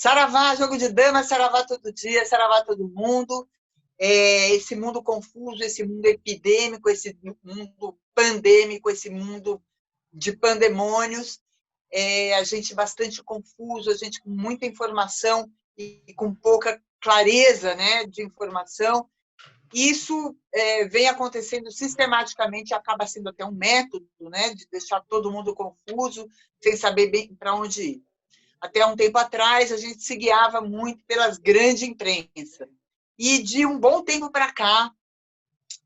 Saravá, jogo de dama, saravá todo dia, saravá todo mundo. Esse mundo confuso, esse mundo epidêmico, esse mundo pandêmico, esse mundo de pandemônios, a gente bastante confuso, a gente com muita informação e com pouca clareza, né, de informação. Isso vem acontecendo sistematicamente, acaba sendo até um método, né, de deixar todo mundo confuso, sem saber bem para onde ir. Até um tempo atrás, a gente se guiava muito pelas grandes imprensas. E, de um bom tempo para cá,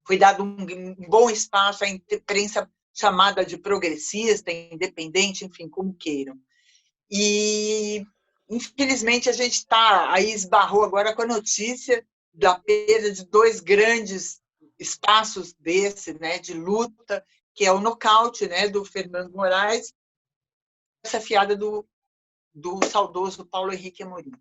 foi dado um bom espaço à imprensa chamada de progressista, independente, enfim, como queiram. E, infelizmente, a gente aí esbarrou agora com a notícia da perda de dois grandes espaços desse, né, de luta, que é o nocaute, né, do Fernando Moraes, essa fiada do saudoso Paulo Henrique Amorim.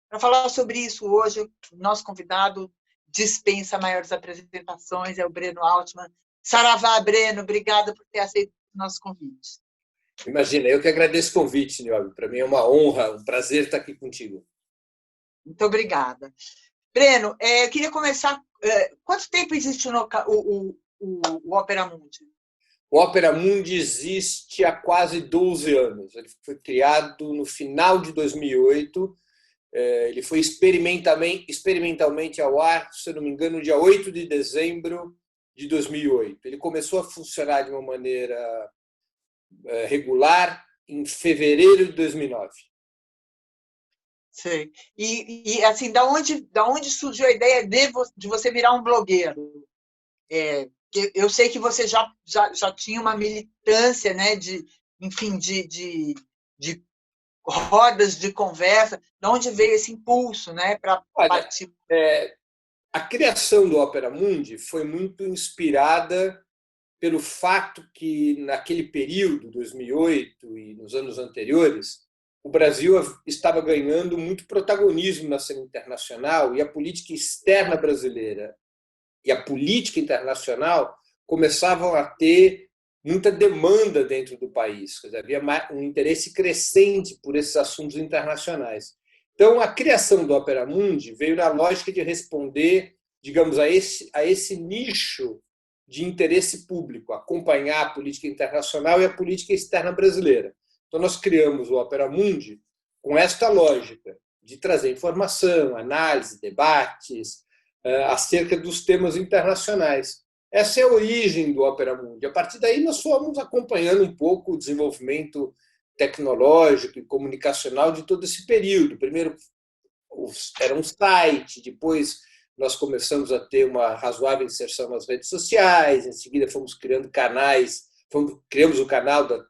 Para falar sobre isso hoje, o nosso convidado dispensa maiores apresentações, é o Breno Altman. Saravá, Breno, obrigada por ter aceito o nosso convite. Imagina, eu que agradeço o convite, Niobe. Para mim é uma honra, um prazer estar aqui contigo. Muito obrigada. Breno, eu queria começar... quanto tempo existe o Opera Mundi? O Opera Mundi existe há quase 12 anos. Ele foi criado no final de 2008. Ele foi experimentalmente ao ar, se não me engano, dia 8 de dezembro de 2008. Ele começou a funcionar de uma maneira regular em fevereiro de 2009. Sei. E assim, da onde surgiu a ideia de você virar um blogueiro? Eu sei que você já tinha uma militância, né, enfim, de rodas de conversa. De onde veio esse impulso, né, para participar? A criação do Opera Mundi foi muito inspirada pelo fato que, naquele período, 2008 e nos anos anteriores, o Brasil estava ganhando muito protagonismo na cena internacional e a política externa brasileira e a política internacional começavam a ter muita demanda dentro do país. Quer dizer, havia um interesse crescente por esses assuntos internacionais. Então, a criação do Opera Mundi veio na lógica de responder, digamos, a esse nicho de interesse público, acompanhar a política internacional e a política externa brasileira. Então, nós criamos o Opera Mundi com esta lógica de trazer informação, análise, debates acerca dos temas internacionais. Essa é a origem do Opera Mundi. A partir daí, nós fomos acompanhando um pouco o desenvolvimento tecnológico e comunicacional de todo esse período. Primeiro era um site, depois nós começamos a ter uma razoável inserção nas redes sociais, em seguida fomos criando canais, criamos o canal da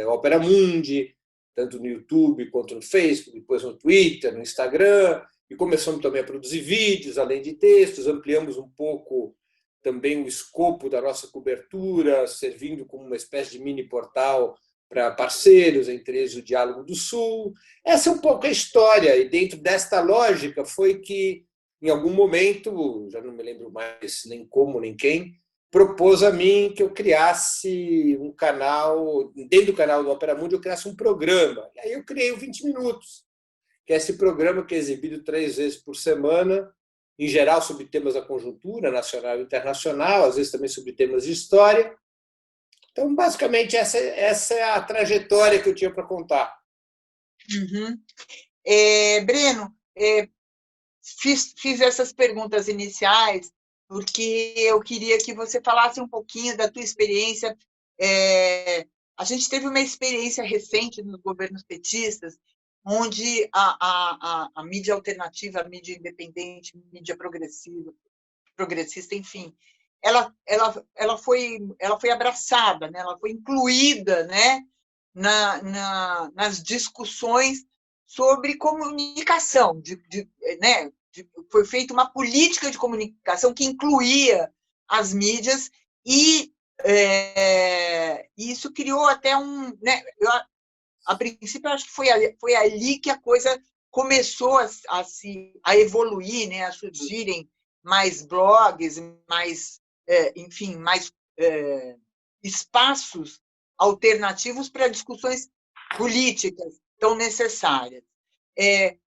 Opera Mundi, tanto no YouTube quanto no Facebook, depois no Twitter, no Instagram, e começamos também a produzir vídeos, além de textos, ampliamos um pouco também o escopo da nossa cobertura, servindo como uma espécie de mini portal para parceiros, entre eles o Diálogo do Sul. Essa é um pouco a história, e dentro desta lógica foi que, em algum momento, já não me lembro mais nem como nem quem, propôs a mim que eu criasse um canal, dentro do canal do Opera Mundi, eu criasse um programa. E aí eu criei o 20 Minutos, que é esse programa que é exibido 3 vezes por semana, em geral sobre temas da conjuntura nacional e internacional, às vezes também sobre temas de história. Então, basicamente, essa é a trajetória que eu tinha para contar. Uhum. Breno, fiz essas perguntas iniciais porque eu queria que você falasse um pouquinho da tua experiência. A gente teve uma experiência recente nos governos petistas, onde a mídia alternativa, a mídia independente, a mídia progressista, enfim, ela foi abraçada, né? Ela foi incluída, né? nas discussões sobre comunicação, né? Foi feita uma política de comunicação que incluía as mídias e isso criou até né? A princípio, acho que foi ali que a coisa começou a evoluir, né? A surgirem mais blogs, enfim, mais espaços alternativos para discussões políticas tão necessárias.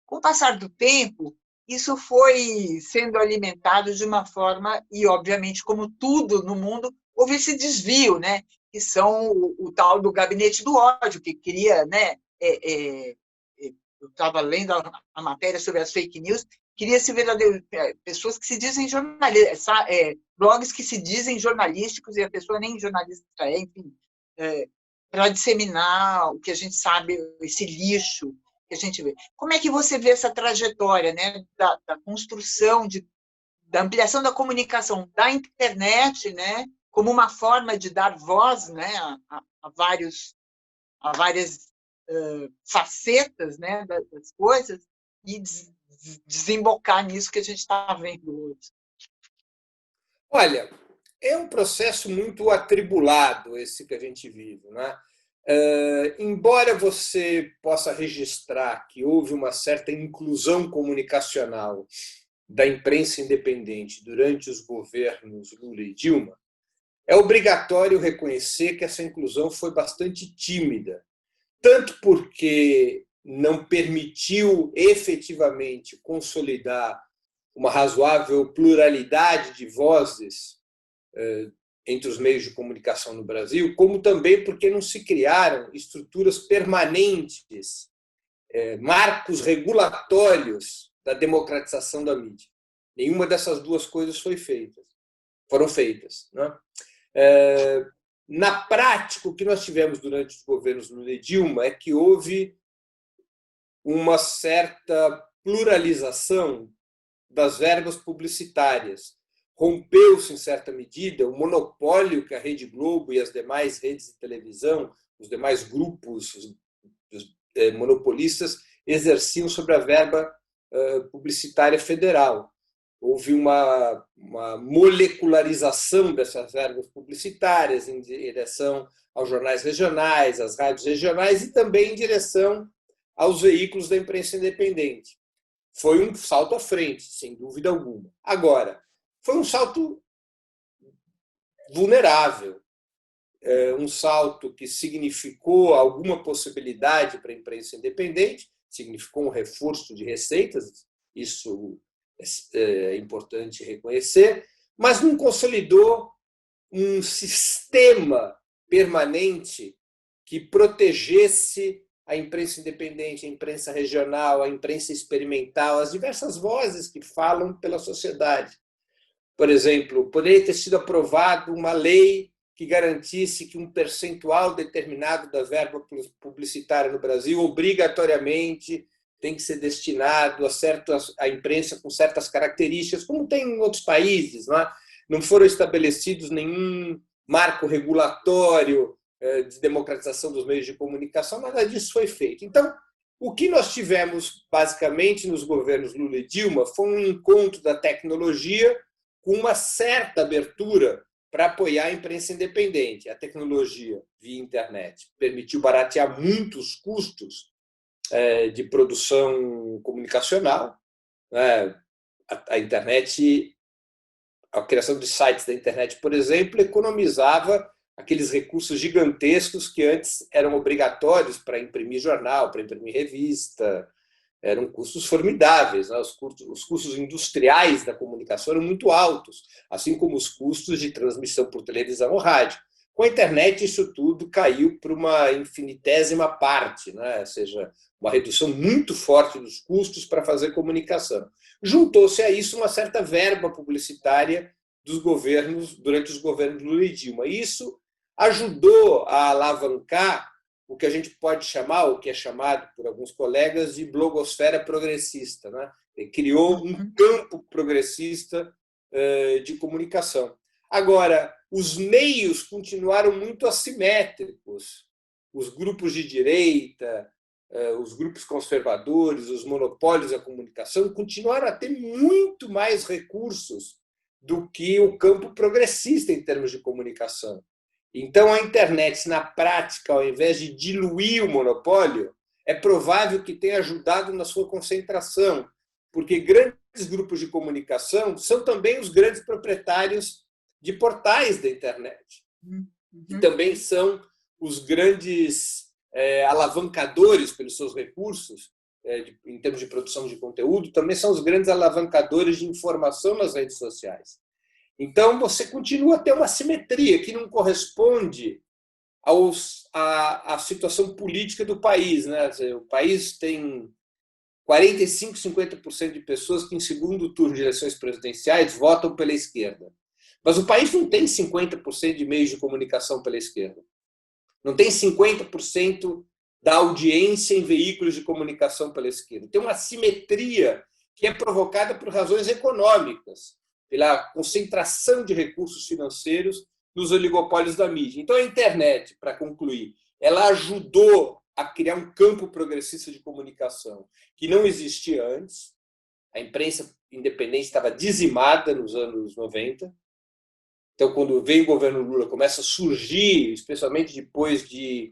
Com o passar do tempo, isso foi sendo alimentado de uma forma, e, obviamente, como tudo no mundo, houve esse desvio, né? Que são o tal do gabinete do ódio, que cria, né? Eu estava lendo a matéria sobre as fake news, queria-se verdadeiros pessoas que se dizem jornalistas, blogs que se dizem jornalísticos e a pessoa nem jornalista é, enfim, para disseminar o que a gente sabe, esse lixo que a gente vê. Como é que você vê essa trajetória, né, da construção, da ampliação da comunicação da internet, né, como uma forma de dar voz, né, a várias facetas, né, das coisas e desembocar nisso que a gente está vendo hoje? Olha, é um processo muito atribulado esse que a gente vive, né? Embora você possa registrar que houve uma certa inclusão comunicacional da imprensa independente durante os governos Lula e Dilma, é obrigatório reconhecer que essa inclusão foi bastante tímida, tanto porque não permitiu efetivamente consolidar uma razoável pluralidade de vozes entre os meios de comunicação no Brasil, como também porque não se criaram estruturas permanentes, marcos regulatórios da democratização da mídia. Nenhuma dessas duas coisas foram feitas. Né? Na prática, o que nós tivemos durante os governos Lula e Dilma é que houve uma certa pluralização das verbas publicitárias. Rompeu-se, em certa medida, o monopólio que a Rede Globo e as demais redes de televisão, os demais grupos monopolistas, exerciam sobre a verba publicitária federal. Houve uma molecularização dessas verbas publicitárias em direção aos jornais regionais, às rádios regionais e também em direção aos veículos da imprensa independente. Foi um salto à frente, sem dúvida alguma. Agora, foi um salto vulnerável, um salto que significou alguma possibilidade para a imprensa independente, significou um reforço de receitas, isso é importante reconhecer, mas não consolidou um sistema permanente que protegesse a imprensa independente, a imprensa regional, a imprensa experimental, as diversas vozes que falam pela sociedade. Por exemplo, poderia ter sido aprovada uma lei que garantisse que um percentual determinado da verba publicitária no Brasil obrigatoriamente tem que ser destinado à imprensa com certas características, como tem em outros países. Não foram estabelecidos nenhum marco regulatório de democratização dos meios de comunicação, nada disso foi feito. Então, o que nós tivemos, basicamente, nos governos Lula e Dilma foi um encontro da tecnologia com uma certa abertura para apoiar a imprensa independente. A tecnologia via internet permitiu baratear muitos custos de produção comunicacional. A internet, a criação de sites da internet, por exemplo, economizava aqueles recursos gigantescos que antes eram obrigatórios para imprimir jornal, para imprimir revista. Eram custos formidáveis. Os custos industriais da comunicação eram muito altos, assim como os custos de transmissão por televisão ou rádio. Com a internet, isso tudo caiu para uma infinitésima parte, ou seja, uma redução muito forte dos custos para fazer comunicação. Juntou-se a isso uma certa verba publicitária dos governos, durante os governos Lula e Dilma. Isso ajudou a alavancar o que a gente pode chamar, o que é chamado por alguns colegas de blogosfera progressista. Ele criou um campo progressista de comunicação. Agora, os meios continuaram muito assimétricos. Os grupos de direita, os grupos conservadores, os monopólios da comunicação continuaram a ter muito mais recursos do que o campo progressista em termos de comunicação. Então, a internet, na prática, ao invés de diluir o monopólio, é provável que tenha ajudado na sua concentração, porque grandes grupos de comunicação são também os grandes proprietários de portais da internet. E também são os grandes alavancadores pelos seus recursos em termos de produção de conteúdo, também são os grandes alavancadores de informação nas redes sociais. Então, você continua a ter uma simetria que não corresponde à situação política do país, né? O país tem 45%, 50% de pessoas que, em segundo turno de eleições presidenciais, votam pela esquerda. Mas o país não tem 50% de meios de comunicação pela esquerda. Não tem 50% da audiência em veículos de comunicação pela esquerda. Tem uma assimetria que é provocada por razões econômicas, pela concentração de recursos financeiros nos oligopólios da mídia. Então, a internet, para concluir, ela ajudou a criar um campo progressista de comunicação que não existia antes. A imprensa independente estava dizimada nos anos 90. Então, quando vem o governo Lula, começa a surgir, especialmente depois de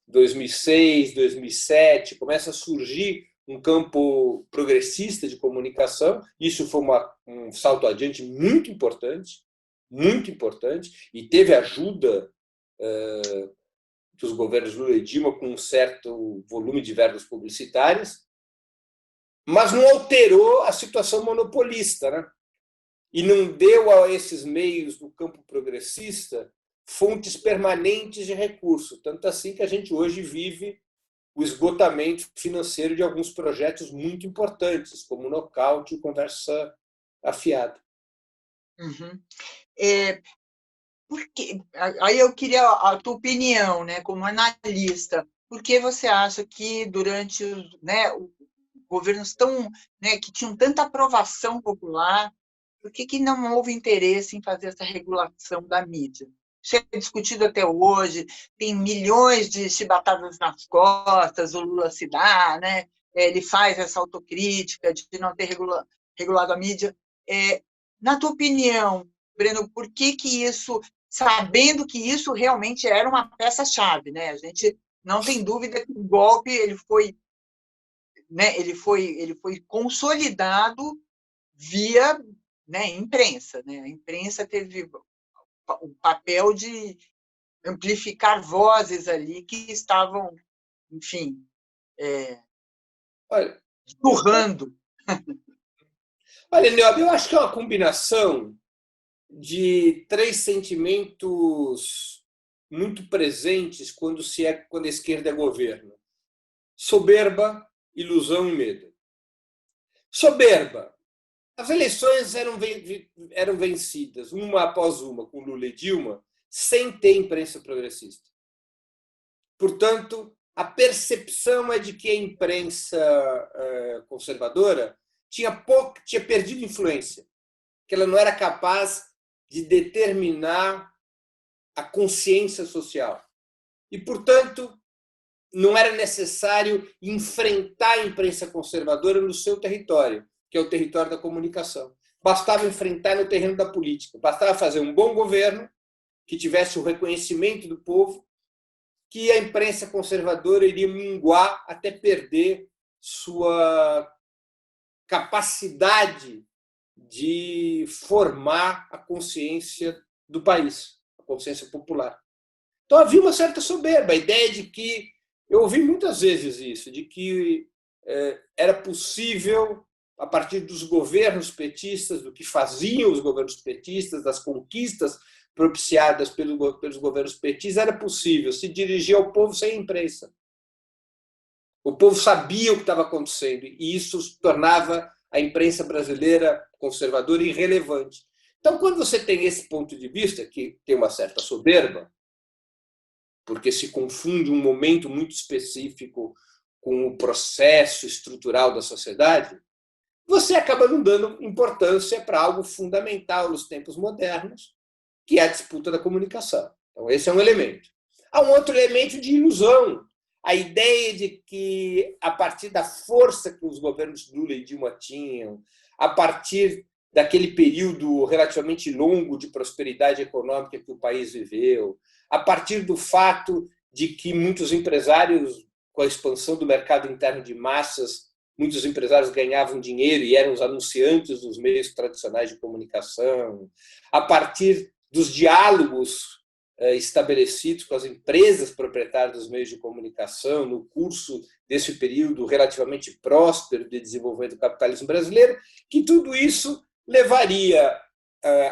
2006, 2007, começa a surgir um campo progressista de comunicação. Isso foi um salto adiante muito importante, e teve ajuda dos governos Lula e Dilma com um certo volume de verbas publicitárias, mas não alterou a situação monopolista, né? E não deu a esses meios do campo progressista fontes permanentes de recurso. Tanto assim que a gente hoje vive o esgotamento financeiro de alguns projetos muito importantes, como o Nocaute e Conversa Afiada. Uhum. Aí eu queria a tua opinião, né, como analista. Por que você acha que durante os governos que tinham tanta aprovação popular, por que não houve interesse em fazer essa regulação da mídia? Isso é discutido até hoje, tem milhões de chibatadas nas costas, o Lula se dá, né? Ele faz essa autocrítica de não ter regulado a mídia. Na tua opinião, Breno, por que isso, sabendo que isso realmente era uma peça-chave, né? A gente não tem dúvida que o golpe ele foi consolidado via, né, imprensa, né? A imprensa teve o papel de amplificar vozes ali que estavam, enfim, empurrando. Olha, Niobe, eu acho que é uma combinação de três sentimentos muito presentes quando a esquerda é governo: soberba, ilusão e medo. Soberba. As eleições eram vencidas, uma após uma, com Lula e Dilma, sem ter imprensa progressista. Portanto, a percepção é de que a imprensa conservadora tinha perdido influência, que ela não era capaz de determinar a consciência social. E, portanto, não era necessário enfrentar a imprensa conservadora no seu território, que é o território da comunicação. Bastava enfrentar no terreno da política. Bastava fazer um bom governo que tivesse o reconhecimento do povo, que a imprensa conservadora iria minguar até perder sua capacidade de formar a consciência do país, a consciência popular. Então havia uma certa soberba, a ideia de que, eu ouvi muitas vezes isso, de que era possível, a partir dos governos petistas, do que faziam os governos petistas, das conquistas propiciadas pelos governos petistas, era possível se dirigir ao povo sem imprensa. O povo sabia o que estava acontecendo e isso tornava a imprensa brasileira conservadora irrelevante. Então, quando você tem esse ponto de vista, que tem uma certa soberba, porque se confunde um momento muito específico com o processo estrutural da sociedade, você acaba não dando importância para algo fundamental nos tempos modernos, que é a disputa da comunicação. Então, esse é um elemento. Há um outro elemento de ilusão. A ideia de que, a partir da força que os governos Lula e Dilma tinham, a partir daquele período relativamente longo de prosperidade econômica que o país viveu, a partir do fato de que muitos empresários, com a expansão do mercado interno de massas, muitos empresários ganhavam dinheiro e eram os anunciantes dos meios tradicionais de comunicação, a partir dos diálogos estabelecidos com as empresas proprietárias dos meios de comunicação, no curso desse período relativamente próspero de desenvolvimento do capitalismo brasileiro, que tudo isso levaria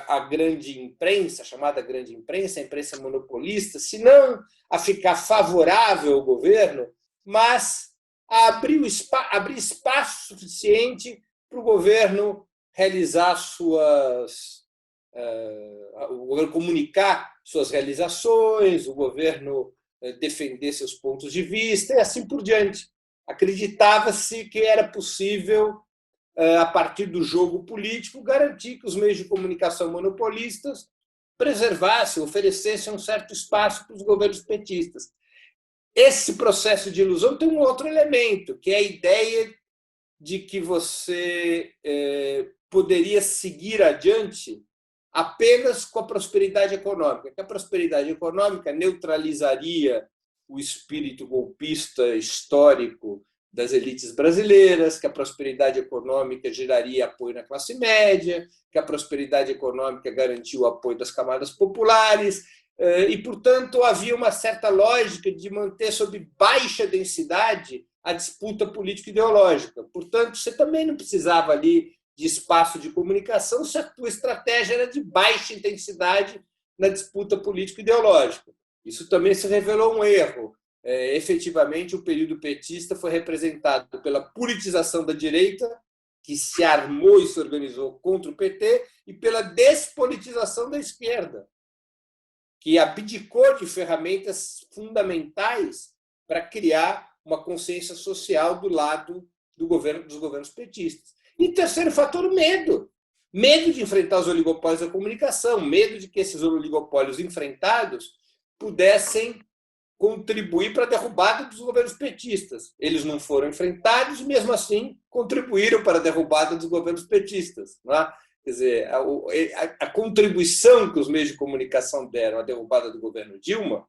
a grande imprensa, chamada grande imprensa, a imprensa monopolista, se não a ficar favorável ao governo, mas a abrir espaço suficiente para o governo realizar o governo comunicar suas realizações, o governo defender seus pontos de vista e assim por diante. Acreditava-se que era possível, a partir do jogo político, garantir que os meios de comunicação monopolistas preservassem, oferecessem um certo espaço para os governos petistas. Esse processo de ilusão tem um outro elemento, que é a ideia de que você poderia seguir adiante apenas com a prosperidade econômica, que a prosperidade econômica neutralizaria o espírito golpista histórico das elites brasileiras, que a prosperidade econômica geraria apoio na classe média, que a prosperidade econômica garantiu o apoio das camadas populares, e, portanto, havia uma certa lógica de manter sob baixa densidade a disputa político-ideológica. Portanto, você também não precisava ali de espaço de comunicação se a tua estratégia era de baixa intensidade na disputa político-ideológica. Isso também se revelou um erro. Efetivamente, o período petista foi representado pela politização da direita, que se armou e se organizou contra o PT, e pela despolitização da esquerda, que abdicou de ferramentas fundamentais para criar uma consciência social do lado dos governos petistas. E terceiro fator, medo. Medo de enfrentar os oligopólios da comunicação, medo de que esses oligopólios enfrentados pudessem contribuir para a derrubada dos governos petistas. Eles não foram enfrentados e, mesmo assim, contribuíram para a derrubada dos governos petistas. Não é? Quer dizer, a contribuição que os meios de comunicação deram à derrubada do governo Dilma,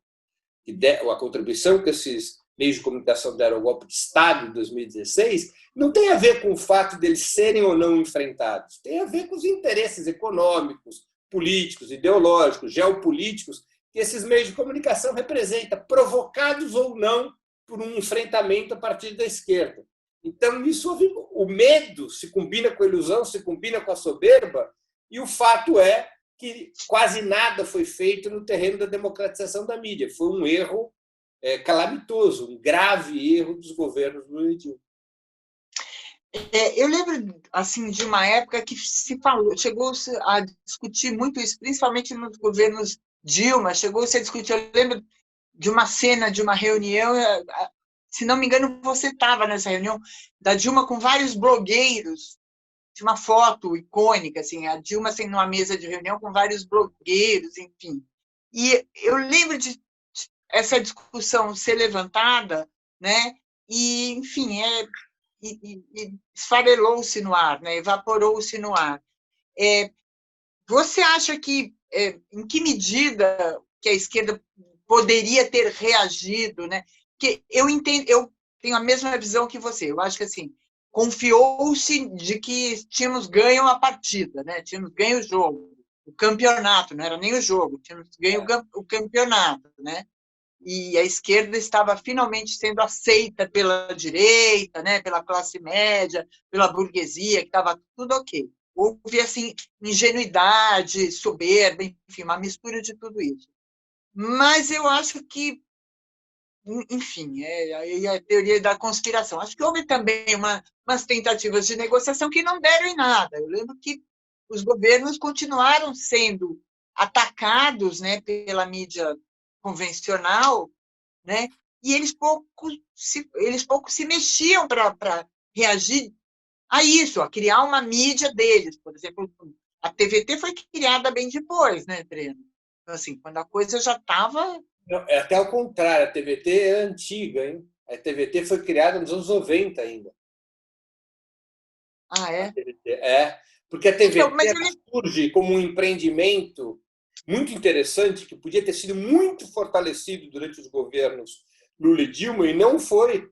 a contribuição que esses meios de comunicação deram ao golpe de Estado de 2016, não tem a ver com o fato deles serem ou não enfrentados, tem a ver com os interesses econômicos, políticos, ideológicos, geopolíticos que esses meios de comunicação representam, provocados ou não por um enfrentamento a partir da esquerda. Então, isso, o medo se combina com a ilusão, se combina com a soberba, e o fato é que quase nada foi feito no terreno da democratização da mídia. Foi um erro calamitoso, um grave erro dos governos do Lula e Dilma. Eu lembro assim, de uma época que chegou a discutir muito isso, principalmente nos governos Dilma, chegou-se a discutir. Eu lembro de uma cena, de uma reunião, se não me engano, você estava nessa reunião, da Dilma com vários blogueiros, de uma foto icônica, assim, a Dilma assim, numa mesa de reunião com vários blogueiros, enfim. E eu lembro de essa discussão ser levantada, né? E, enfim, esfarelou-se no ar, né? Evaporou-se no ar. Você acha que, em que medida que a esquerda poderia ter reagido, né? Que eu entendo, eu tenho a mesma visão que você. Eu acho que assim, confiou-se de que tínhamos ganho a partida, né? Tínhamos ganho o jogo, o campeonato, não era nem o jogo, tínhamos ganho o campeonato, né? E a esquerda estava finalmente sendo aceita pela direita, né? Pela classe média, pela burguesia, que estava tudo ok. Houve assim ingenuidade, soberba, enfim, uma mistura de tudo isso. Mas eu acho que, enfim, é a teoria da conspiração. Acho que houve também umas tentativas de negociação que não deram em nada. Eu lembro que os governos continuaram sendo atacados, né, pela mídia convencional, né, e eles pouco se mexiam para reagir a isso, a criar uma mídia deles. Por exemplo, a TVT foi criada bem depois, né, Breno? Então, assim, quando a coisa já estava... É até o contrário, a TVT é antiga, hein? A TVT foi criada nos anos 90 ainda. Ah, é? Porque a TVT então, surge como um empreendimento muito interessante, que podia ter sido muito fortalecido durante os governos Lula e Dilma, e não foi.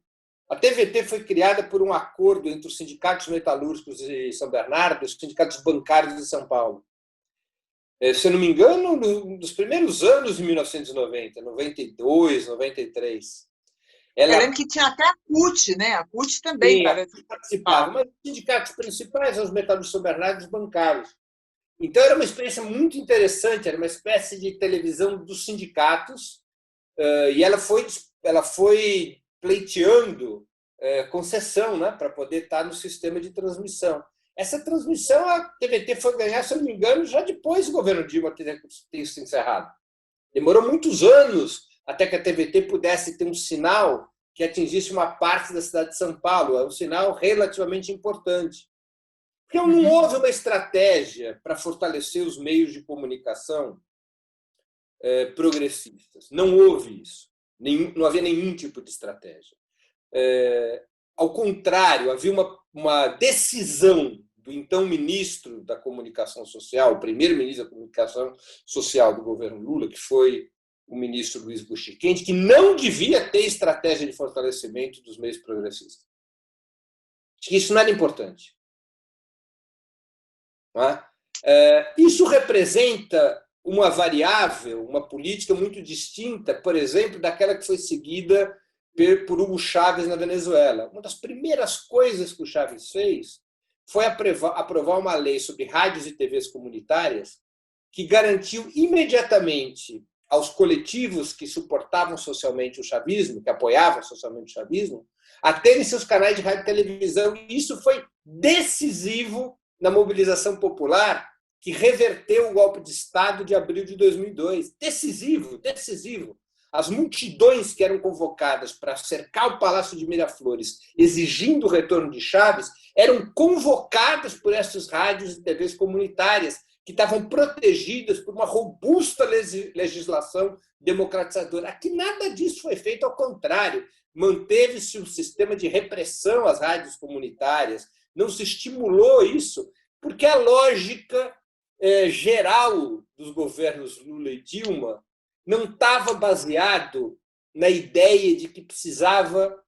A TVT foi criada por um acordo entre os sindicatos metalúrgicos de São Bernardo e os sindicatos bancários de São Paulo. Se eu não me engano, nos primeiros anos de 1990, 92, 93. Eu lembro que tinha até a CUT, né? A CUT também participava, mas os sindicatos principais são os metalúrgicos soberanados bancários. Então, era uma experiência muito interessante, era uma espécie de televisão dos sindicatos, e ela foi pleiteando concessão, né, para poder estar no sistema de transmissão. Essa transmissão, a TVT foi ganhar, se eu não me engano, já depois do governo Dilma ter se encerrado. Demorou muitos anos até que a TVT pudesse ter um sinal que atingisse uma parte da cidade de São Paulo. É um sinal relativamente importante. Porque não houve uma estratégia para fortalecer os meios de comunicação progressistas. Não houve isso. Não havia nenhum tipo de estratégia. Ao contrário, havia uma decisão do então ministro da Comunicação Social, o primeiro ministro da Comunicação Social do governo Lula, que foi o ministro Luiz Buchiquente, que não devia ter estratégia de fortalecimento dos meios progressistas. Isso não era importante. Isso representa uma variável, uma política muito distinta, por exemplo, daquela que foi seguida por Hugo Chávez na Venezuela. Uma das primeiras coisas que o Chávez fez foi aprovar uma lei sobre rádios e TVs comunitárias que garantiu imediatamente aos coletivos que suportavam socialmente o chavismo, que apoiavam socialmente o chavismo, a terem seus canais de rádio e televisão. E isso foi decisivo na mobilização popular que reverteu o golpe de Estado de abril de 2002. Decisivo, decisivo. As multidões que eram convocadas para cercar o Palácio de Miraflores, exigindo o retorno de Chávez, eram convocadas por essas rádios e TVs comunitárias, que estavam protegidas por uma robusta legislação democratizadora. Aqui nada disso foi feito, ao contrário. Manteve-se um sistema de repressão às rádios comunitárias, não se estimulou isso, porque a lógica geral dos governos Lula e Dilma não estava baseado na ideia de que precisava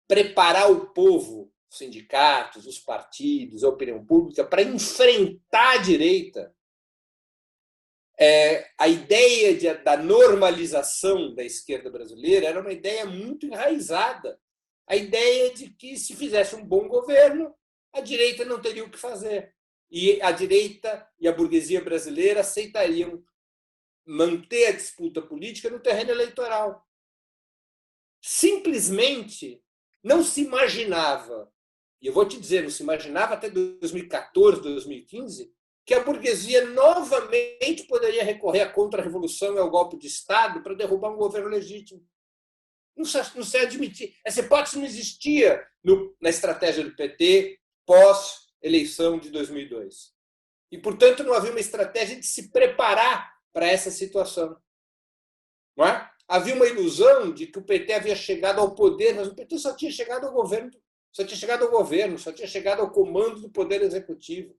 preparar o povo, os sindicatos, os partidos, a opinião pública, para enfrentar a direita. A ideia da normalização da esquerda brasileira era uma ideia muito enraizada. A ideia de que, se fizesse um bom governo, a direita não teria o que fazer. E a direita e a burguesia brasileira aceitariam manter a disputa política no terreno eleitoral. Simplesmente não se imaginava, e eu vou te dizer, não se imaginava até 2014, 2015, que a burguesia novamente poderia recorrer à contra-revolução e ao golpe de Estado para derrubar um governo legítimo. Não se admitia. Essa hipótese não existia na estratégia do PT pós-eleição de 2002. E, portanto, não havia uma estratégia de se preparar para essa situação. Não é? Havia uma ilusão de que o PT havia chegado ao poder, mas o PT só tinha chegado ao governo, só tinha chegado ao comando do poder executivo.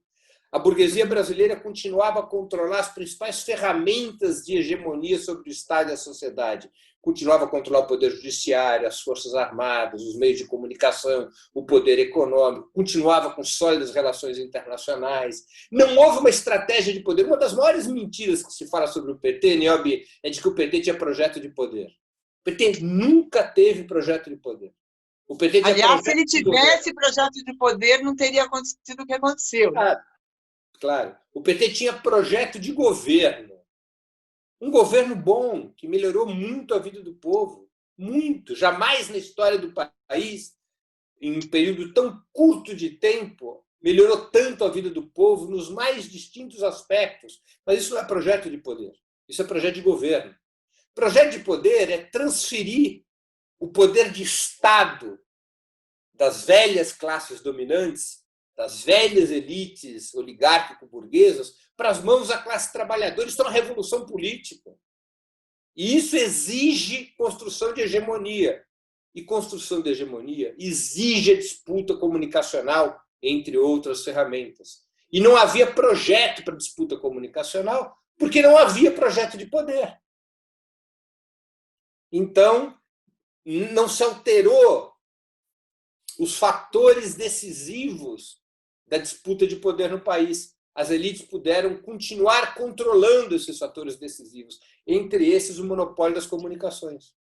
A burguesia brasileira continuava a controlar as principais ferramentas de hegemonia sobre o Estado e a sociedade. Continuava a controlar o poder judiciário, as forças armadas, os meios de comunicação, o poder econômico, continuava com sólidas relações internacionais. Não houve uma estratégia de poder. Uma das maiores mentiras que se fala sobre o PT, Niobe, é de que o PT tinha projeto de poder. O PT nunca teve projeto de poder. O PT tinha Aliás, se ele tivesse projeto de poder, não teria acontecido o que aconteceu. Claro. O PT tinha projeto de governo. Um governo bom, que melhorou muito a vida do povo. Muito. Jamais na história do país, em um período tão curto de tempo, melhorou tanto a vida do povo nos mais distintos aspectos. Mas isso não é projeto de poder. Isso é projeto de governo. Projeto de poder é transferir o poder de Estado das velhas classes dominantes, das velhas elites oligárquico-burguesas, para as mãos da classe trabalhadora. Isso é uma revolução política. E isso exige construção de hegemonia. E construção de hegemonia exige a disputa comunicacional, entre outras ferramentas. E não havia projeto para disputa comunicacional, porque não havia projeto de poder. Então, não se alterou os fatores decisivos da disputa de poder no país. As elites puderam continuar controlando esses fatores decisivos, entre esses o monopólio das comunicações.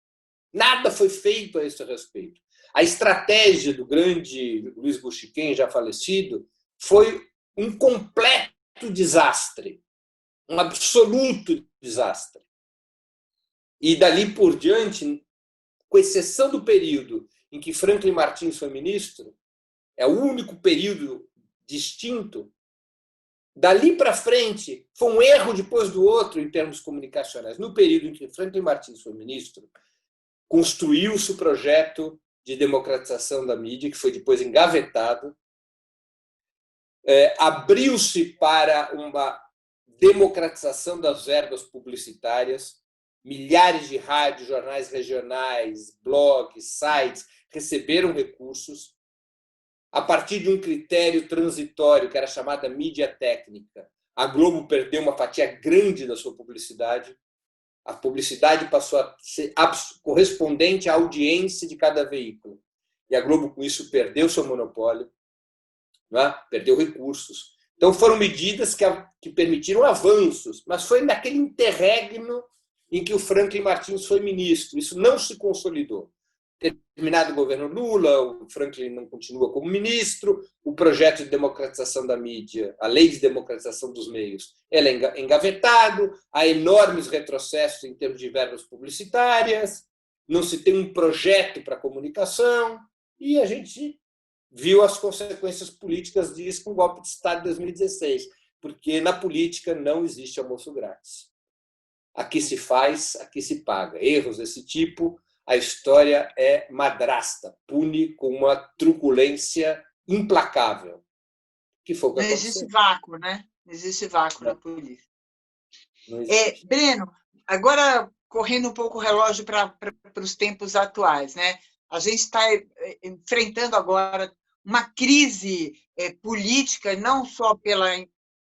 Nada foi feito a esse respeito. A estratégia do grande Luiz Buchiquem, já falecido, foi um completo desastre, um absoluto desastre. E dali por diante, com exceção do período em que Franklin Martins foi ministro, é o único período distinto, dali para frente foi um erro depois do outro em termos comunicacionais. No período em que Franklin Martins foi ministro, construiu-se o projeto de democratização da mídia, que foi depois engavetado, abriu-se para uma democratização das verbas publicitárias, milhares de rádios, jornais regionais, blogs, sites receberam recursos a partir de um critério transitório que era chamada mídia técnica. A Globo perdeu uma fatia grande da sua publicidade. A publicidade passou a ser correspondente à audiência de cada veículo. E a Globo, com isso, perdeu seu monopólio, né? Perdeu recursos. Então, foram medidas que permitiram avanços, mas foi naquele interregno em que o Franklin Martins foi ministro. Isso não se consolidou. Terminado o governo Lula, o Franklin não continua como ministro, o projeto de democratização da mídia, a lei de democratização dos meios, ela é engavetado, há enormes retrocessos em termos de verbas publicitárias, não se tem um projeto para a comunicação, e a gente viu as consequências políticas disso com o golpe de Estado de 2016, porque na política não existe almoço grátis. Aqui se faz, aqui se paga. Erros desse tipo, a história é madrasta, pune com uma truculência implacável. Que foi o que Não aconteceu. existe vácuo, né? Não existe vácuo na política. Existe. Breno, agora correndo um pouco o relógio para os tempos atuais, né? A gente está enfrentando agora uma crise política, não só pela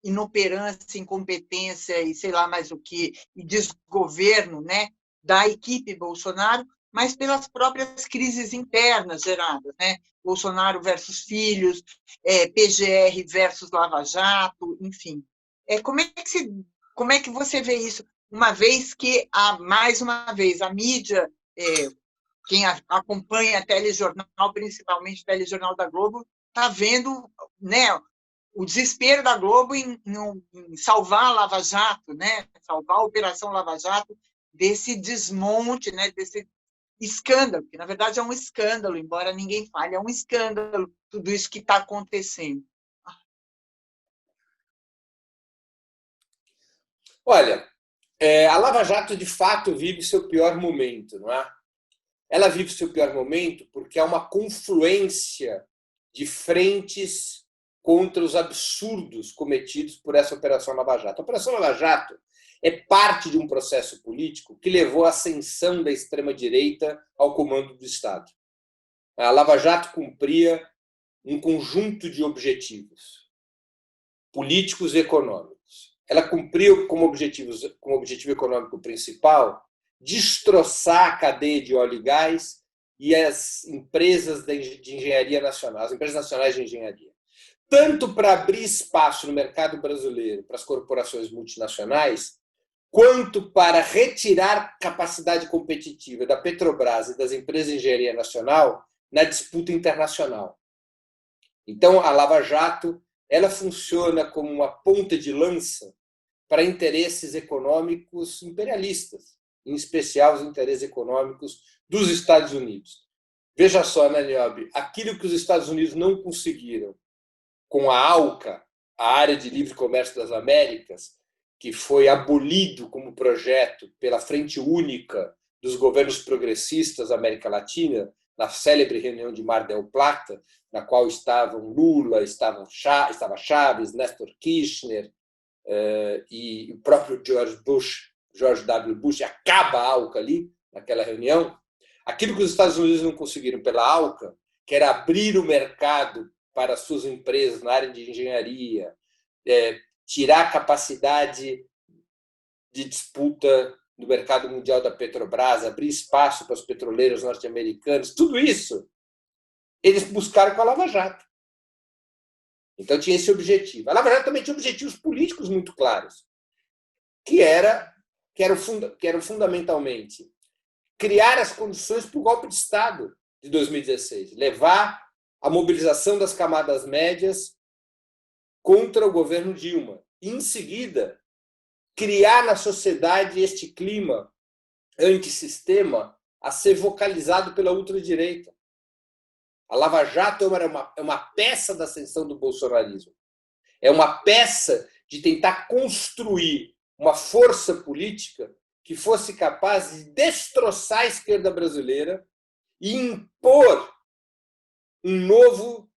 inoperância, incompetência e sei lá mais o que, e desgoverno, né, da equipe Bolsonaro, mas pelas próprias crises internas geradas, né? Bolsonaro versus filhos, PGR versus Lava Jato, enfim. Como é que você vê isso, uma vez que, mais uma vez, a mídia, quem acompanha a telejornal, principalmente o telejornal da Globo, está vendo, né, o desespero da Globo em salvar a Lava Jato, né, salvar a Operação Lava Jato desse desmonte, né, desse escândalo, que na verdade é um escândalo, embora ninguém fale, é um escândalo tudo isso que está acontecendo. Olha, a Lava Jato de fato vive seu pior momento, não é? Ela vive seu pior momento porque há uma confluência de frentes contra os absurdos cometidos por essa Operação Lava Jato. A Operação Lava Jato é parte de um processo político que levou à ascensão da extrema-direita ao comando do Estado. A Lava Jato cumpria um conjunto de objetivos políticos e econômicos. Ela cumpriu como objetivo econômico principal destroçar a cadeia de óleo e gás e as empresas de engenharia nacional, as empresas nacionais de engenharia. Tanto para abrir espaço no mercado brasileiro para as corporações multinacionais, quanto para retirar capacidade competitiva da Petrobras e das empresas de engenharia nacional na disputa internacional. Então, a Lava Jato ela funciona como uma ponta de lança para interesses econômicos imperialistas, em especial os interesses econômicos dos Estados Unidos. Veja só, né, Niobe, aquilo que os Estados Unidos não conseguiram com a ALCA, a Área de Livre Comércio das Américas, que foi abolido como projeto pela Frente Única dos governos progressistas da América Latina, na célebre reunião de Mar del Plata, na qual estavam Lula, estava Chaves, Néstor Kirchner e o próprio George W. Bush, acaba a ALCA ali, naquela reunião. Aquilo que os Estados Unidos não conseguiram pela ALCA, que era abrir o mercado para suas empresas na área de engenharia, tirar a capacidade de disputa do mercado mundial da Petrobras, abrir espaço para os petroleiros norte-americanos, tudo isso eles buscaram com a Lava Jato. Então tinha esse objetivo. A Lava Jato também tinha objetivos políticos muito claros, que eram fundamentalmente criar as condições para o golpe de Estado de 2016, levar a mobilização das camadas médias contra o governo Dilma. E, em seguida, criar na sociedade este clima antissistema a ser vocalizado pela ultradireita. A Lava Jato é uma peça da ascensão do bolsonarismo. É uma peça de tentar construir uma força política que fosse capaz de destroçar a esquerda brasileira e impor um novo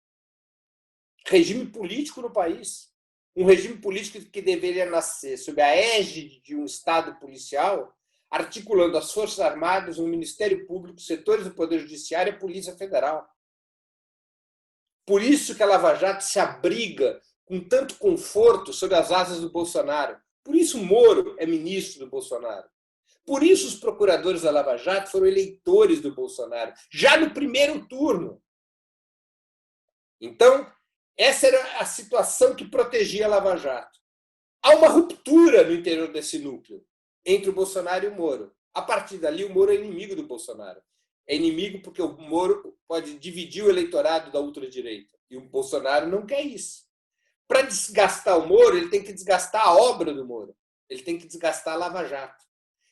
regime político no país. Um regime político que deveria nascer sob a égide de um Estado policial, articulando as Forças Armadas, o Ministério Público, setores do Poder Judiciário e a Polícia Federal. Por isso que a Lava Jato se abriga com tanto conforto sob as asas do Bolsonaro. Por isso Moro é ministro do Bolsonaro. Por isso os procuradores da Lava Jato foram eleitores do Bolsonaro, já no primeiro turno. Então, essa era a situação que protegia a Lava Jato. Há uma ruptura no interior desse núcleo entre o Bolsonaro e o Moro. A partir dali, o Moro é inimigo do Bolsonaro. É inimigo porque o Moro pode dividir o eleitorado da ultradireita. E o Bolsonaro não quer isso. Para desgastar o Moro, ele tem que desgastar a obra do Moro. Ele tem que desgastar a Lava Jato.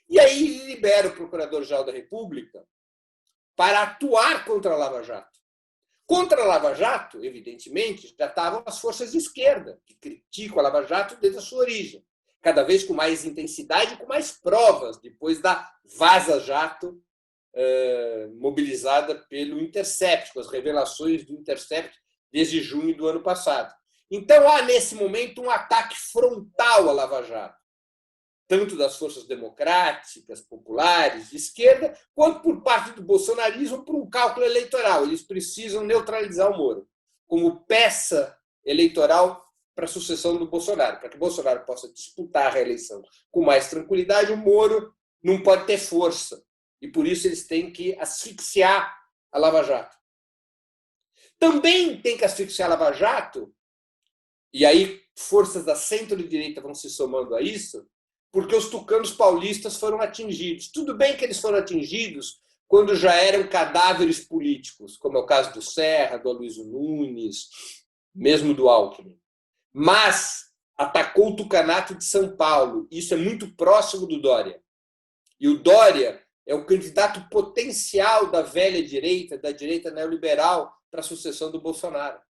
E aí ele libera o Procurador-Geral da República para atuar contra a Lava Jato. Contra a Lava Jato, evidentemente, já estavam as forças de esquerda, que criticam a Lava Jato desde a sua origem, cada vez com mais intensidade e com mais provas, depois da Vaza Jato mobilizada pelo Intercept, com as revelações do Intercept desde junho do ano passado. Então, há, nesse momento, um ataque frontal à Lava Jato, tanto das forças democráticas, populares, de esquerda, quanto por parte do bolsonarismo por um cálculo eleitoral. Eles precisam neutralizar o Moro como peça eleitoral para a sucessão do Bolsonaro. Para que o Bolsonaro possa disputar a reeleição com mais tranquilidade, o Moro não pode ter força. E por isso eles têm que asfixiar a Lava Jato. Também tem que asfixiar a Lava Jato, e aí forças da centro-direita vão se somando a isso, porque os tucanos paulistas foram atingidos. Tudo bem que eles foram atingidos quando já eram cadáveres políticos, como é o caso do Serra, do Aloysio Nunes, mesmo do Alckmin. Mas atacou o tucanato de São Paulo. Isso é muito próximo do Dória. E o Dória é o candidato potencial da velha direita, da direita neoliberal, para a sucessão do Bolsonaro.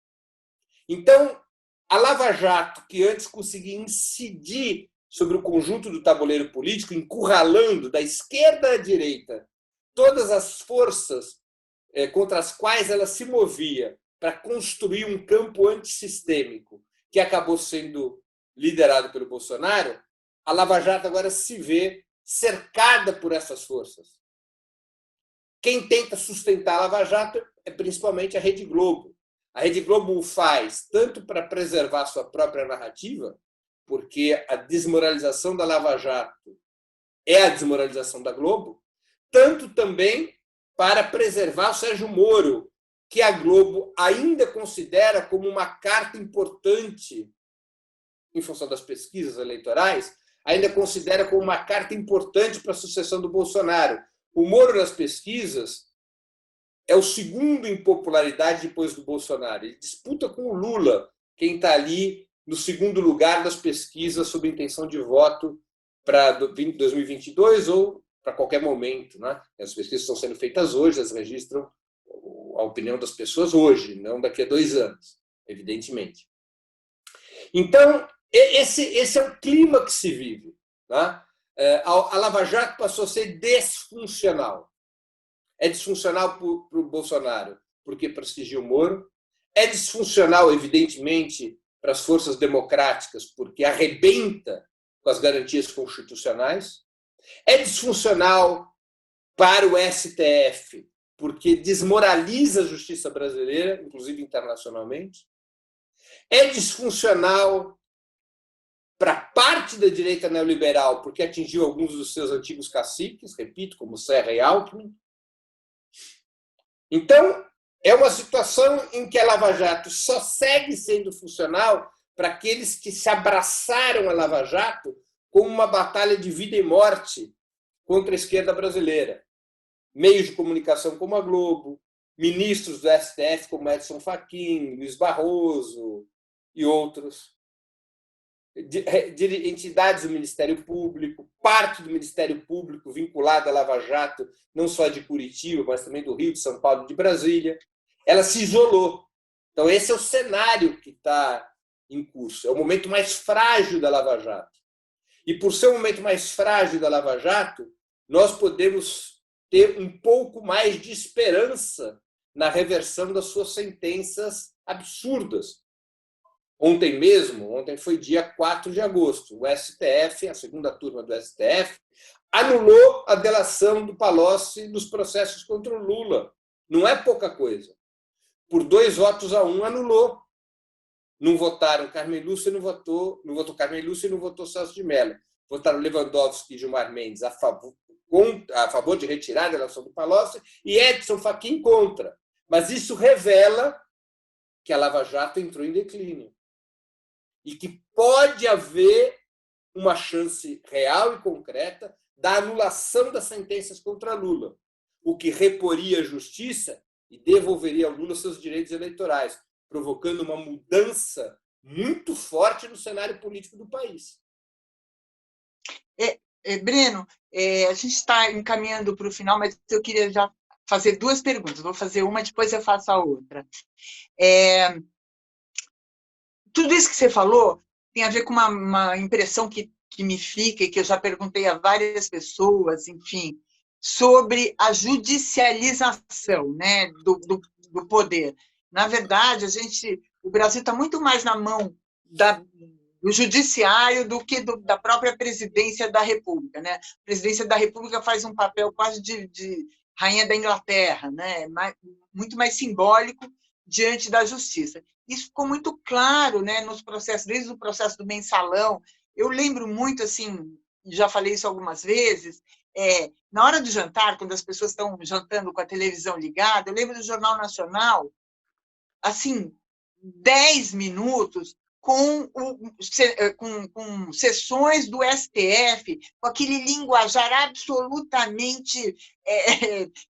Então, a Lava Jato, que antes conseguia incidir sobre o conjunto do tabuleiro político, encurralando da esquerda à direita todas as forças contra as quais ela se movia para construir um campo antissistêmico, que acabou sendo liderado pelo Bolsonaro, a Lava Jato agora se vê cercada por essas forças. Quem tenta sustentar a Lava Jato é principalmente a Rede Globo. A Rede Globo o faz tanto para preservar sua própria narrativa, porque a desmoralização da Lava Jato é a desmoralização da Globo, tanto também para preservar o Sérgio Moro, que a Globo ainda considera como uma carta importante, em função das pesquisas eleitorais, ainda considera como uma carta importante para a sucessão do Bolsonaro. O Moro, nas pesquisas, é o segundo em popularidade depois do Bolsonaro. Ele disputa com o Lula, quem está ali no segundo lugar das pesquisas sobre intenção de voto para 2022 ou para qualquer momento, né? As pesquisas estão sendo feitas hoje, elas registram a opinião das pessoas hoje, não daqui a 2 anos, evidentemente. Então, esse é o clima que se vive. Né? A Lava Jato passou a ser desfuncional. É disfuncional para o Bolsonaro, porque prestigia o Moro. É disfuncional, evidentemente, para as forças democráticas, porque arrebenta com as garantias constitucionais. É disfuncional para o STF, porque desmoraliza a justiça brasileira, inclusive internacionalmente. É disfuncional para parte da direita neoliberal, porque atingiu alguns dos seus antigos caciques, repito, como Serra e Alckmin. Então, é uma situação em que a Lava Jato só segue sendo funcional para aqueles que se abraçaram a Lava Jato como uma batalha de vida e morte contra a esquerda brasileira. meios de comunicação como a Globo, ministros do STF como Edson Fachin, Luiz Barroso e outros, de entidades do Ministério Público, parte do Ministério Público vinculada à Lava Jato, não só de Curitiba, mas também do Rio, de São Paulo e de Brasília. Ela se isolou. Então, esse é o cenário que está em curso. É o momento mais frágil da Lava Jato. E, por ser o momento mais frágil da Lava Jato, nós podemos ter um pouco mais de esperança na reversão das suas sentenças absurdas. Ontem foi dia 4 de agosto, o STF, a segunda turma do STF, anulou a delação do Palocci nos processos contra o Lula. Não é pouca coisa. Por 2-1, anulou. Não votaram Carmen Lúcia, não votou Carmen Lúcia e não votou Celso de Mello. Votaram Lewandowski e Gilmar Mendes a favor de retirar a delação do Palocci e Edson Fachin contra. Mas isso revela que a Lava Jato entrou em declínio e que pode haver uma chance real e concreta da anulação das sentenças contra Lula, o que reporia a justiça e devolveria ao Lula seus direitos eleitorais, provocando uma mudança muito forte no cenário político do país. Breno, a gente está encaminhando para o final, mas eu queria já fazer 2 perguntas. Vou fazer uma, depois eu faço a outra. Tudo isso que você falou tem a ver com uma impressão que me fica, e que eu já perguntei a várias pessoas, enfim, sobre a judicialização, né, do poder. Na verdade, o Brasil está muito mais na mão do judiciário do que da própria presidência da República, né? A presidência da República faz um papel quase de rainha da Inglaterra, né? Muito mais simbólico diante da justiça. Isso ficou muito claro, né, nos processos, desde o processo do mensalão. Eu lembro muito, assim, já falei isso algumas vezes, na hora do jantar, quando as pessoas estão jantando com a televisão ligada, eu lembro do Jornal Nacional, assim, 10 minutos com sessões do STF, com aquele linguajar absolutamente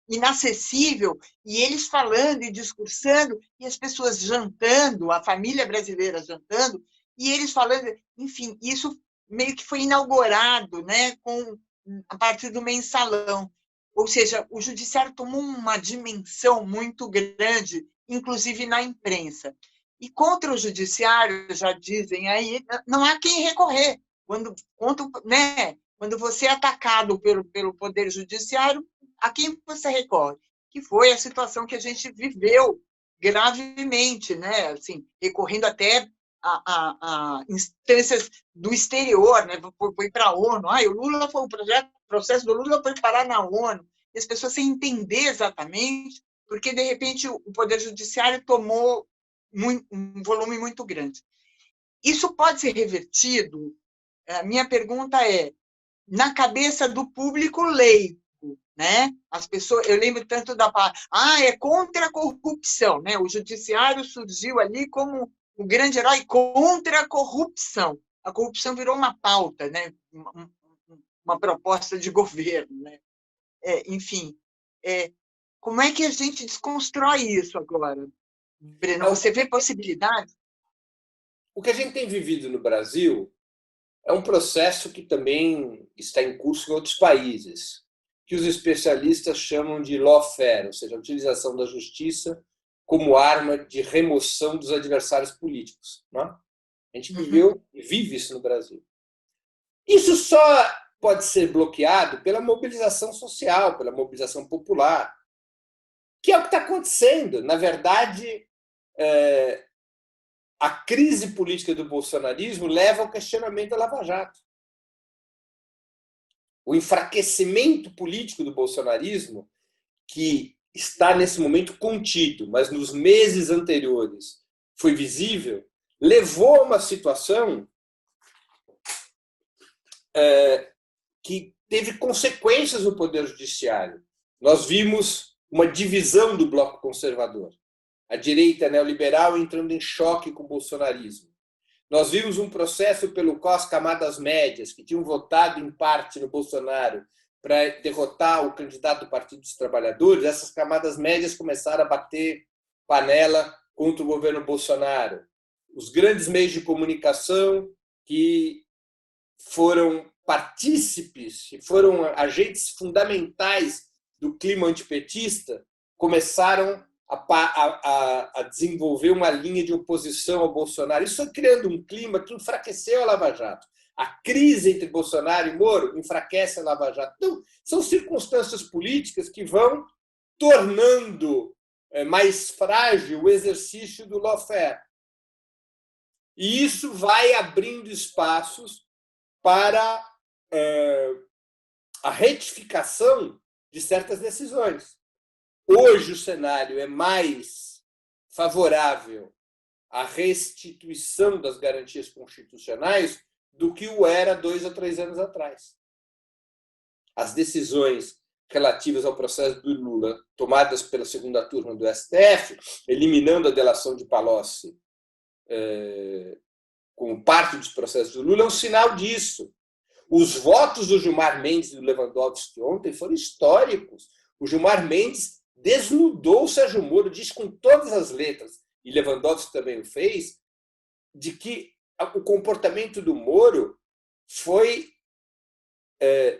inacessível, e eles falando e discursando, e as pessoas jantando, a família brasileira jantando, e eles falando, enfim, isso meio que foi inaugurado, né, a partir do mensalão. Ou seja, o judiciário tomou uma dimensão muito grande, inclusive na imprensa. E contra o judiciário, já dizem aí, não há quem recorrer. Quando você é atacado pelo Poder Judiciário, a quem você recorre? Que foi a situação que a gente viveu gravemente, né? Assim, recorrendo até a instâncias do exterior, né? Foi para a ONU. O processo do Lula foi parar na ONU. E as pessoas sem entender exatamente, porque, de repente, o Poder Judiciário tomou um volume muito grande. Isso pode ser revertido? A minha pergunta é, na cabeça do público leigo, né? As pessoas, eu lembro tanto da palavra, é contra a corrupção, né? O judiciário surgiu ali como o grande herói contra a corrupção. A corrupção virou uma pauta, né? Uma proposta de governo, né? Enfim, como é que a gente desconstrói isso agora? Breno, você vê possibilidade? O que a gente tem vivido no Brasil é um processo que também está em curso em outros países, que os especialistas chamam de lawfare, ou seja, a utilização da justiça como arma de remoção dos adversários políticos. Não é? A gente vive isso no Brasil. Isso só pode ser bloqueado pela mobilização social, pela mobilização popular, que é o que está acontecendo. Na verdade, a crise política do bolsonarismo leva ao questionamento da Lava Jato. O enfraquecimento político do bolsonarismo, que está nesse momento contido, mas nos meses anteriores foi visível, levou a uma situação que teve consequências no Poder Judiciário. Nós vimos uma divisão do bloco conservador. A direita neoliberal entrando em choque com o bolsonarismo. Nós vimos um processo pelo qual as camadas médias, que tinham votado em parte no Bolsonaro, para derrotar o candidato do Partido dos Trabalhadores, essas camadas médias começaram a bater panela contra o governo Bolsonaro. Os grandes meios de comunicação que foram partícipes e foram agentes fundamentais do clima antipetista começaram a desenvolver uma linha de oposição ao Bolsonaro. Isso foi criando um clima que enfraqueceu a Lava Jato. A crise entre Bolsonaro e Moro enfraquece a Lava Jato. Então, são circunstâncias políticas que vão tornando mais frágil o exercício do lawfare. E isso vai abrindo espaços para a retificação de certas decisões. Hoje o cenário é mais favorável à restituição das garantias constitucionais do que o era 2 ou 3 anos atrás. As decisões relativas ao processo do Lula, tomadas pela segunda turma do STF, eliminando a delação de Palocci como parte dos processos do Lula, é um sinal disso. Os votos do Gilmar Mendes e do Lewandowski ontem foram históricos. O Gilmar Mendes desnudou o Sérgio Moro, diz com todas as letras, e Lewandowski também o fez, de que o comportamento do Moro foi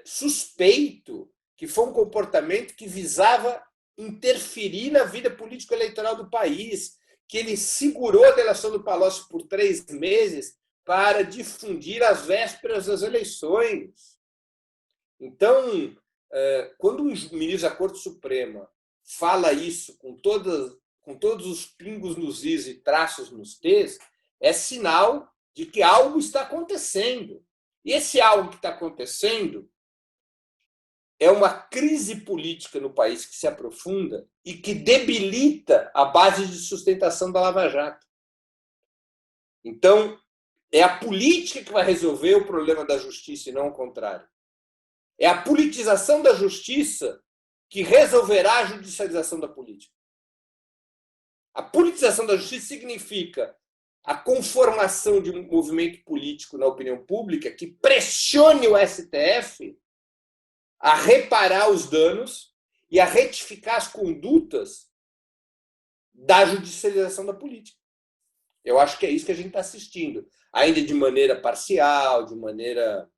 suspeito, que foi um comportamento que visava interferir na vida político-eleitoral do país, que ele segurou a delação do Palocci por 3 meses para difundir às vésperas das eleições. Então, quando um ministro da Corte Suprema fala isso com todos os pingos nos is e traços nos t's, é sinal de que algo está acontecendo. E esse algo que está acontecendo é uma crise política no país que se aprofunda e que debilita a base de sustentação da Lava Jato. Então, é a política que vai resolver o problema da justiça e não o contrário. É a politização da justiça que resolverá a judicialização da política. A politização da justiça significa a conformação de um movimento político na opinião pública que pressione o STF a reparar os danos e a retificar as condutas da judicialização da política. Eu acho que é isso que a gente está assistindo, ainda de maneira parcial, de maneira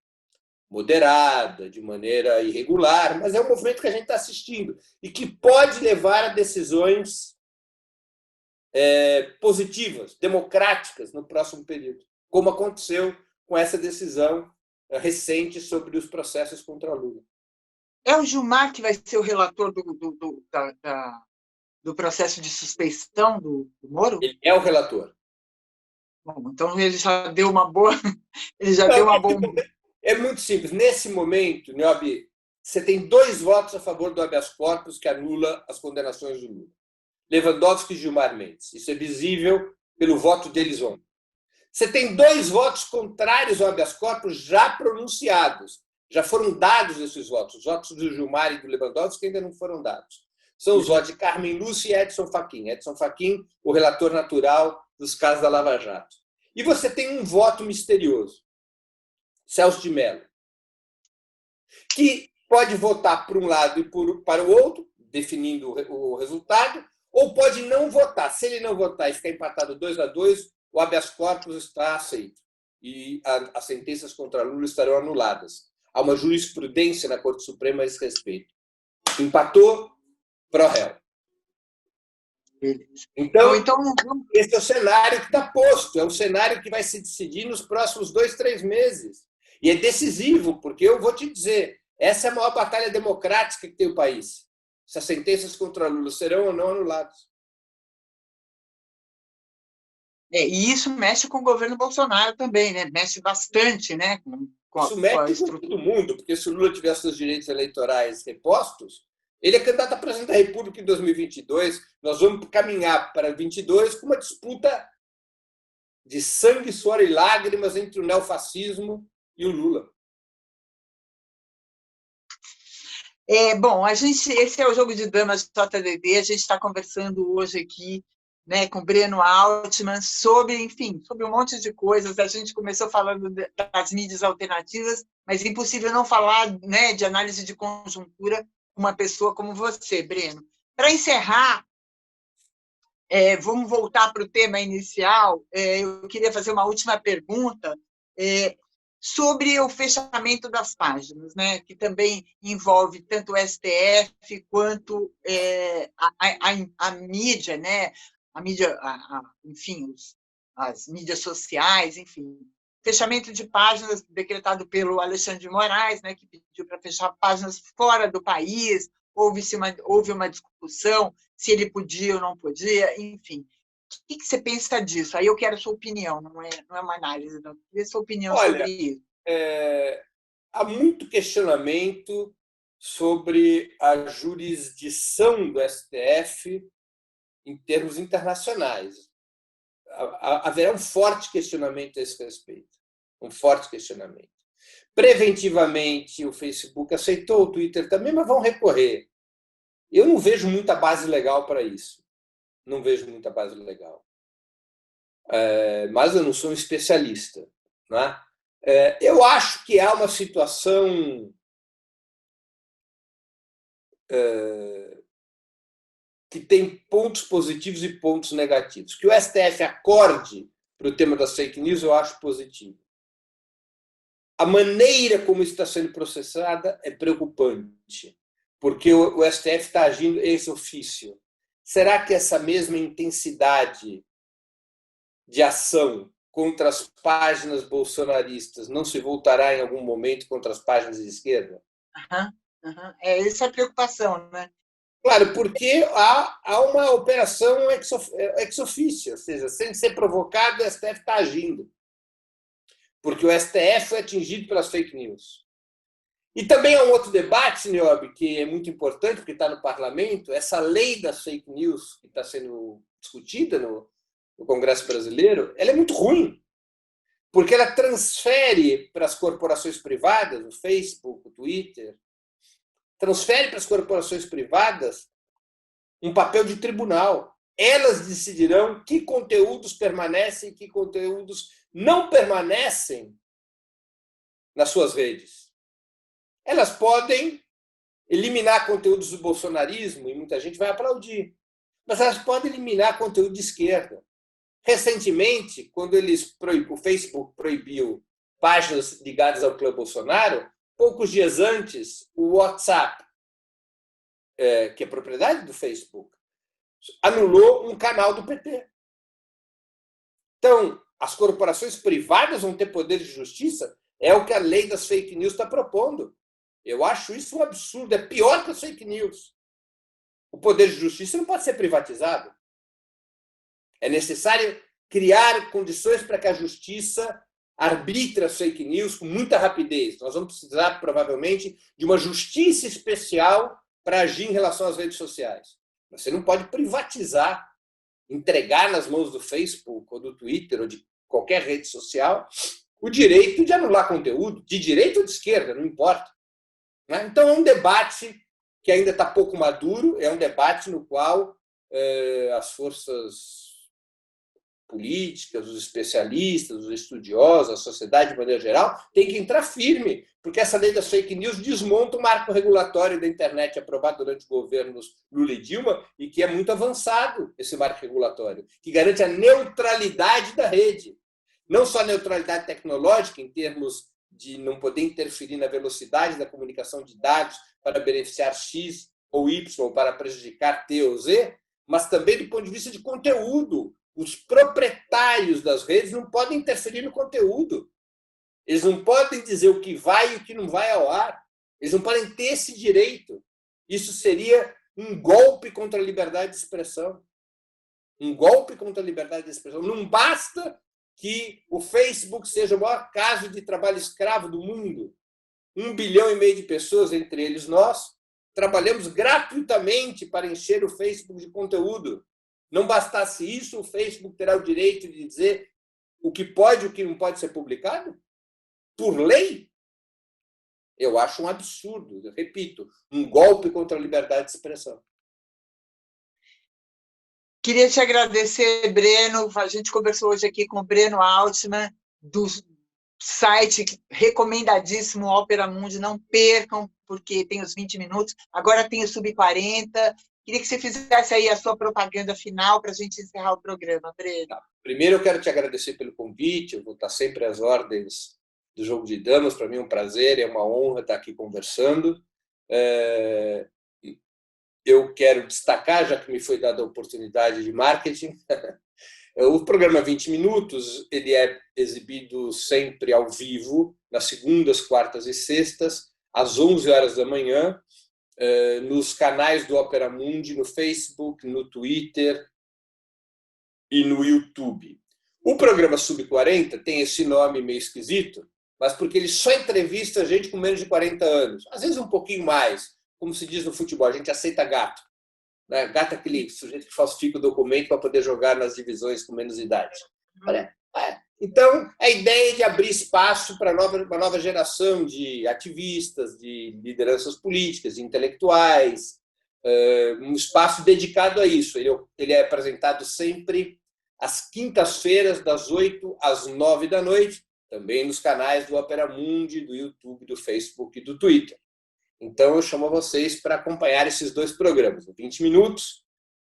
moderada, de maneira irregular, mas é um movimento que a gente está assistindo e que pode levar a decisões positivas, democráticas no próximo período, como aconteceu com essa decisão recente sobre os processos contra Lula. É o Gilmar que vai ser o relator do processo de suspeição do Moro? Ele é o relator. Bom, então ele já deu uma boa. Ele já deu uma boa. É muito simples. Nesse momento, Niobe, você tem 2 votos a favor do habeas corpus que anula as condenações do Lula. Lewandowski e Gilmar Mendes. Isso é visível pelo voto deles ontem. Você tem 2 votos contrários ao habeas corpus já pronunciados. Já foram dados esses votos. Os votos do Gilmar e do Lewandowski ainda não foram dados. São os votos de Carmen Lúcia e Edson Fachin. Edson Fachin, o relator natural dos casos da Lava Jato. E você tem um voto misterioso, Celso de Mello, que pode votar para um lado e para o outro, definindo o resultado, ou pode não votar. Se ele não votar e ficar empatado 2-2, o habeas corpus está aceito. E as sentenças contra Lula estarão anuladas. Há uma jurisprudência na Corte Suprema a esse respeito. Empatou, pró-réu. Então, esse é o cenário que está posto. É um cenário que vai se decidir nos próximos 2-3 meses. E é decisivo, porque eu vou te dizer, essa é a maior batalha democrática que tem o país. Se as sentenças contra Lula serão ou não anuladas. E isso mexe com o governo Bolsonaro também, né? Mexe bastante, né? Isso mexe com todo mundo, porque se o Lula tivesse seus direitos eleitorais repostos, ele é candidato a presidente da República em 2022. Nós vamos caminhar para 2022 com uma disputa de sangue, suor e lágrimas entre o neofascismo e o Lula. Bom, esse é o Jogo de Damas JDD. A gente está conversando hoje aqui né, com Breno Altman, enfim, sobre um monte de coisas. A gente começou falando das mídias alternativas, mas é impossível não falar, né, de análise de conjuntura com uma pessoa como você, Breno. Para encerrar, vamos voltar para o tema inicial. Eu queria fazer uma última pergunta sobre o fechamento das páginas, né, que também envolve tanto o STF quanto a mídia, né, enfim, as mídias sociais, enfim. Fechamento de páginas decretado pelo Alexandre de Moraes, né, que pediu para fechar páginas fora do país. Houve uma discussão se ele podia ou não podia, enfim. O que você pensa disso? Aí eu quero a sua opinião, não é uma análise, não. Eu queria a sua opinião sobre Olha, isso. há muito questionamento sobre a jurisdição do STF em termos internacionais. Haverá um forte questionamento a esse respeito. Um forte questionamento. Preventivamente, o Facebook aceitou, o Twitter também, mas vão recorrer. Eu não vejo muita base legal para isso. Não vejo muita base legal. Mas eu não sou um especialista. Né? Eu acho que há uma situação que tem pontos positivos e pontos negativos. Que o STF acorde para o tema das fake news, eu acho positivo. A maneira como isso está sendo processada é preocupante, porque o STF está agindo ex officio. Será que essa mesma intensidade de ação contra as páginas bolsonaristas não se voltará em algum momento contra as páginas de esquerda? Essa é a preocupação, né? Claro, porque há uma operação ex officio, ou seja, sem ser provocado, o STF está agindo. Porque o STF foi atingido pelas fake news. E também há um outro debate, Niobe, que é muito importante, porque está no parlamento, essa lei das fake news que está sendo discutida no Congresso brasileiro, ela é muito ruim, porque ela transfere para as corporações privadas, o Facebook, o Twitter, transfere para as corporações privadas um papel de tribunal. Elas decidirão que conteúdos permanecem e que conteúdos não permanecem nas suas redes. Elas podem eliminar conteúdos do bolsonarismo, e muita gente vai aplaudir, mas elas podem eliminar conteúdo de esquerda. Recentemente, quando o Facebook proibiu páginas ligadas ao clã Bolsonaro, poucos dias antes, o WhatsApp, que é propriedade do Facebook, anulou um canal do PT. Então, as corporações privadas vão ter poder de justiça? É o que a lei das fake news está propondo. Eu acho isso um absurdo, é pior que as fake news. O poder de justiça não pode ser privatizado. É necessário criar condições para que a justiça arbitre as fake news com muita rapidez. Nós vamos precisar, provavelmente, de uma justiça especial para agir em relação às redes sociais. Você não pode privatizar, entregar nas mãos do Facebook ou do Twitter ou de qualquer rede social o direito de anular conteúdo, de direita ou de esquerda, não importa. Então, é um debate que ainda está pouco maduro, é um debate no qual as forças políticas, os especialistas, os estudiosos, a sociedade de maneira geral, tem que entrar firme, porque essa lei das fake news desmonta o marco regulatório da internet aprovado durante os governos Lula e Dilma, e que é muito avançado esse marco regulatório, que garante a neutralidade da rede. Não só a neutralidade tecnológica, em termos de não poder interferir na velocidade da comunicação de dados para beneficiar X ou Y, para prejudicar T ou Z, mas também do ponto de vista de conteúdo. Os proprietários das redes não podem interferir no conteúdo. Eles não podem dizer o que vai e o que não vai ao ar. Eles não podem ter esse direito. Isso seria um golpe contra a liberdade de expressão. Um golpe contra a liberdade de expressão. Não basta que o Facebook seja o maior caso de trabalho escravo do mundo. 1,5 bilhão de pessoas, entre eles nós, trabalhamos gratuitamente para encher o Facebook de conteúdo. Não bastasse isso, o Facebook terá o direito de dizer o que pode e o que não pode ser publicado? Por lei? Eu acho um absurdo, eu repito, um golpe contra a liberdade de expressão. Queria te agradecer, Breno. A gente conversou hoje aqui com o Breno Altman, do site recomendadíssimo Opera Mundi. Não percam, porque tem os 20 minutos. Agora tem o Sub-40. Queria que você fizesse aí a sua propaganda final para a gente encerrar o programa, Breno. Tá. Primeiro, eu quero te agradecer pelo convite. Eu vou estar sempre às ordens do Jogo de Damas. Para mim é um prazer, é uma honra estar aqui conversando. Eu quero destacar, já que me foi dada a oportunidade de marketing, o programa 20 Minutos ele é exibido sempre ao vivo, nas segundas, quartas e sextas, às 11 horas da manhã, nos canais do Opera Mundi, no Facebook, no Twitter e no YouTube. O programa Sub-40 tem esse nome meio esquisito, mas porque ele só entrevista gente com menos de 40 anos, às vezes um pouquinho mais. Como se diz no futebol, a gente aceita gato. Né? Gato é aquele sujeito que falsifica o documento para poder jogar nas divisões com menos idade. Então, a ideia é de abrir espaço para uma nova geração de ativistas, de lideranças políticas, de intelectuais, um espaço dedicado a isso. Ele é apresentado sempre às quintas-feiras, das 8 às 9 da noite, também nos canais do Opera Mundi, do YouTube, do Facebook e do Twitter. Então, eu chamo vocês para acompanhar esses dois programas, o 20 Minutos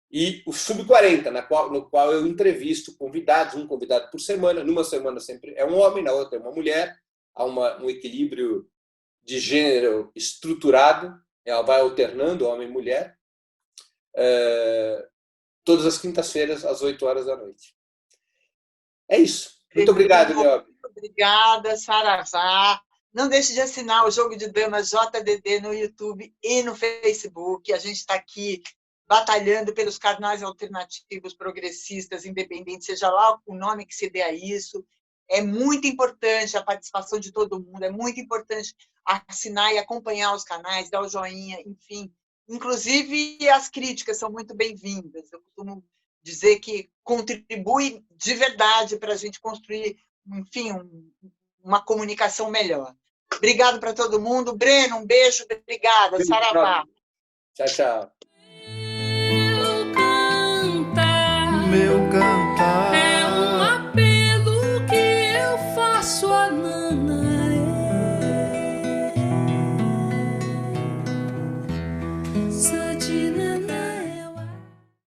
e o Sub-40, no qual eu entrevisto convidados, um convidado por semana. Numa semana sempre é um homem, na outra é uma mulher. Há um equilíbrio de gênero estruturado, ela vai alternando homem e mulher, todas as quintas-feiras, às 8 horas da noite. É isso. Muito obrigado, Niobe. Muito obrigada, Saravá. Não deixe de assinar o Jogo de Damas JDD no YouTube e no Facebook. A gente está aqui batalhando pelos canais alternativos, progressistas, independentes, seja lá o nome que se dê a isso. É muito importante a participação de todo mundo, é muito importante assinar e acompanhar os canais, dar o joinha, enfim. Inclusive, as críticas são muito bem-vindas. Eu costumo dizer que contribui de verdade para a gente construir, enfim, uma comunicação melhor. Obrigado para todo mundo. Breno, um beijo. Obrigada. Saravá. Tchau, tchau. Meu cantar é um apelo que eu faço a Nana.